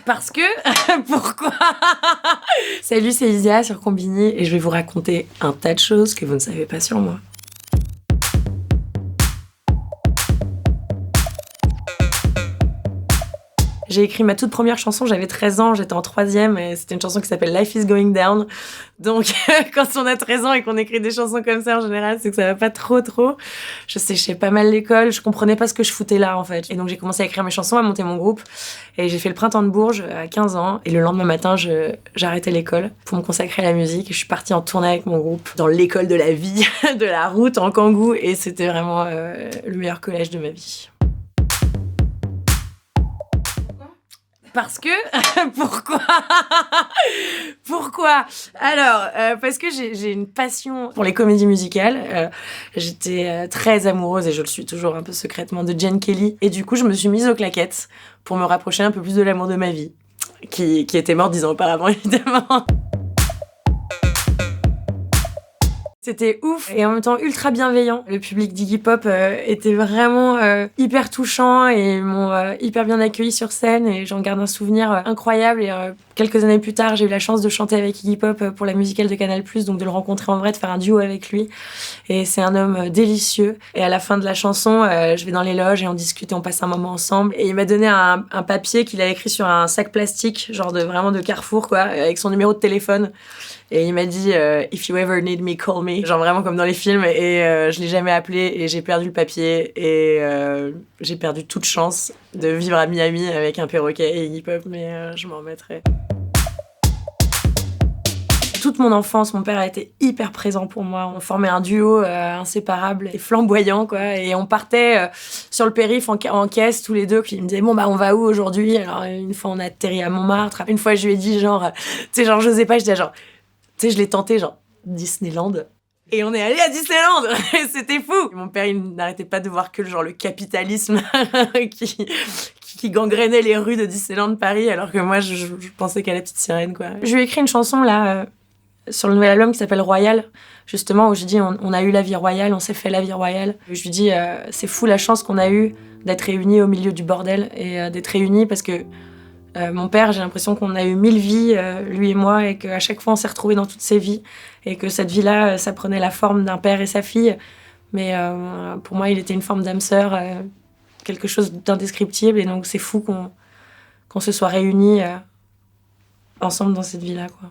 Parce que... Pourquoi? Salut, c'est Isia sur Combini et je vais vous raconter un tas de choses que vous ne savez pas sur moi. J'ai écrit ma toute première chanson, j'avais 13 ans, j'étais en 3e et c'était une chanson qui s'appelle Life is Going Down. Donc quand on a 13 ans et qu'on écrit des chansons comme ça en général, c'est que ça va pas trop. Je séchais pas mal l'école, je comprenais pas ce que je foutais là en fait. Et donc j'ai commencé à écrire mes chansons, à monter mon groupe et j'ai fait le printemps de Bourges à 15 ans et le lendemain matin, j'arrêtais l'école pour me consacrer à la musique et je suis partie en tournée avec mon groupe dans l'école de la vie, de la route en Kangoo et c'était vraiment le meilleur collège de ma vie. Parce que... Pourquoi? Alors, parce que j'ai une passion pour les comédies musicales. J'étais très amoureuse, et je le suis toujours un peu secrètement, de Jane Kelly. Et du coup, je me suis mise aux claquettes pour me rapprocher un peu plus de l'amour de ma vie, qui était mort 10 ans auparavant, évidemment. C'était ouf et en même temps ultra bienveillant. Le public d'Iggy Pop était vraiment hyper touchant et m'ont hyper bien accueilli sur scène et j'en garde un souvenir incroyable. Et quelques années plus tard, j'ai eu la chance de chanter avec Iggy Pop pour la musicale de Canal+, donc de le rencontrer en vrai, de faire un duo avec lui. Et c'est un homme délicieux. Et à la fin de la chanson, je vais dans les loges et on discute et on passe un moment ensemble. Et il m'a donné un papier qu'il a écrit sur un sac plastique, genre vraiment de Carrefour, quoi, avec son numéro de téléphone. Et il m'a dit If you ever need me, call me. Genre vraiment comme dans les films. Et je l'ai jamais appelé et j'ai perdu le papier. Et j'ai perdu toute chance de vivre à Miami avec un perroquet et Iggy Pop. Mais je m'en remettrai. Toute mon enfance, mon père a été hyper présent pour moi. On formait un duo inséparable et flamboyant, quoi. Et on partait sur le périph' en caisse tous les deux. Puis il me disait bon bah on va où aujourd'hui? Alors une fois on a atterri à Montmartre. Une fois je lui ai dit genre j'osais pas. J'étais genre je l'ai tenté genre Disneyland. Et on est allé à Disneyland. C'était fou. Mon père il n'arrêtait pas de voir que le capitalisme qui gangrénait les rues de Disneyland Paris, alors que moi je pensais qu'à la petite sirène, quoi. Je lui ai écrit une chanson là. Sur le nouvel album qui s'appelle Royal, justement, où je dis on a eu la vie royale, on s'est fait la vie royale. Je lui dis c'est fou la chance qu'on a eue d'être réunis au milieu du bordel et d'être réunis parce que mon père, j'ai l'impression qu'on a eu 1000 vies, lui et moi, et qu'à chaque fois on s'est retrouvés dans toutes ces vies et que cette vie-là, ça prenait la forme d'un père et sa fille. Mais pour moi, il était une forme d'âme sœur, quelque chose d'indescriptible et donc c'est fou qu'on se soit réunis ensemble dans cette vie-là, quoi.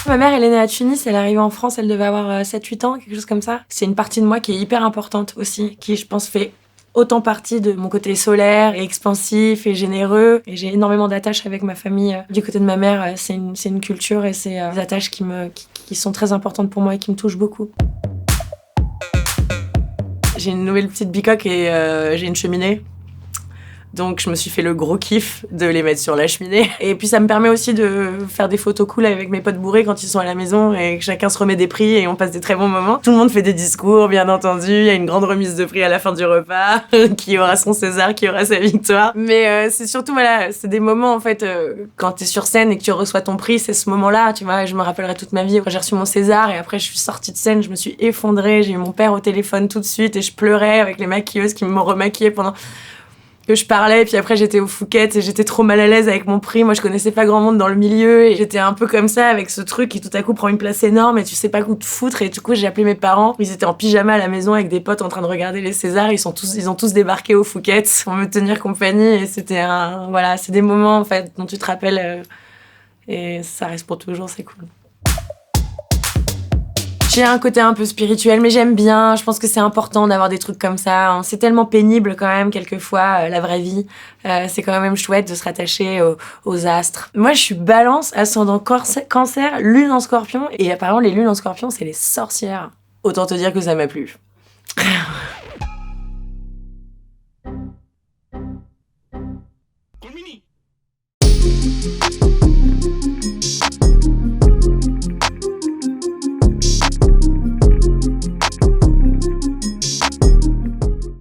Ma mère, elle est née à Tunis, elle est arrivée en France, elle devait avoir 7-8 ans, quelque chose comme ça. C'est une partie de moi qui est hyper importante aussi, qui, je pense, fait autant partie de mon côté solaire et expansif et généreux. Et j'ai énormément d'attaches avec ma famille. Du côté de ma mère, c'est une culture et c'est des attaches qui sont très importantes pour moi et qui me touchent beaucoup. J'ai une nouvelle petite bicoque et j'ai une cheminée. Donc je me suis fait le gros kiff de les mettre sur la cheminée. Et puis ça me permet aussi de faire des photos cool avec mes potes bourrés quand ils sont à la maison et que chacun se remet des prix et on passe des très bons moments. Tout le monde fait des discours, bien entendu. Il y a une grande remise de prix à la fin du repas. Qui aura son César, qui aura sa victoire. Mais c'est surtout, voilà, c'est des moments en fait, quand t'es sur scène et que tu reçois ton prix, c'est ce moment-là, tu vois. Je me rappellerai toute ma vie. Quand j'ai reçu mon César et après je suis sortie de scène, je me suis effondrée. J'ai eu mon père au téléphone tout de suite et je pleurais avec les maquilleuses qui m'ont remaquillée pendant que je parlais, puis après j'étais au Fouquet et j'étais trop mal à l'aise avec mon prix. Moi je connaissais pas grand monde dans le milieu et j'étais un peu comme ça avec ce truc qui tout à coup prend une place énorme et tu sais pas où te foutre. Et du coup j'ai appelé mes parents, ils étaient en pyjama à la maison avec des potes en train de regarder les Césars. Ils ont tous débarqué au Fouquet pour me tenir compagnie et c'était voilà, c'est des moments en fait dont tu te rappelles et ça reste pour toujours, c'est cool. J'ai un côté un peu spirituel, mais j'aime bien. Je pense que c'est important d'avoir des trucs comme ça. C'est tellement pénible quand même, quelquefois, la vraie vie. C'est quand même chouette de se rattacher aux astres. Moi, je suis balance, ascendant cancer, lune en scorpion. Et apparemment, les lunes en scorpion, c'est les sorcières. Autant te dire que ça m'a plu. Combini.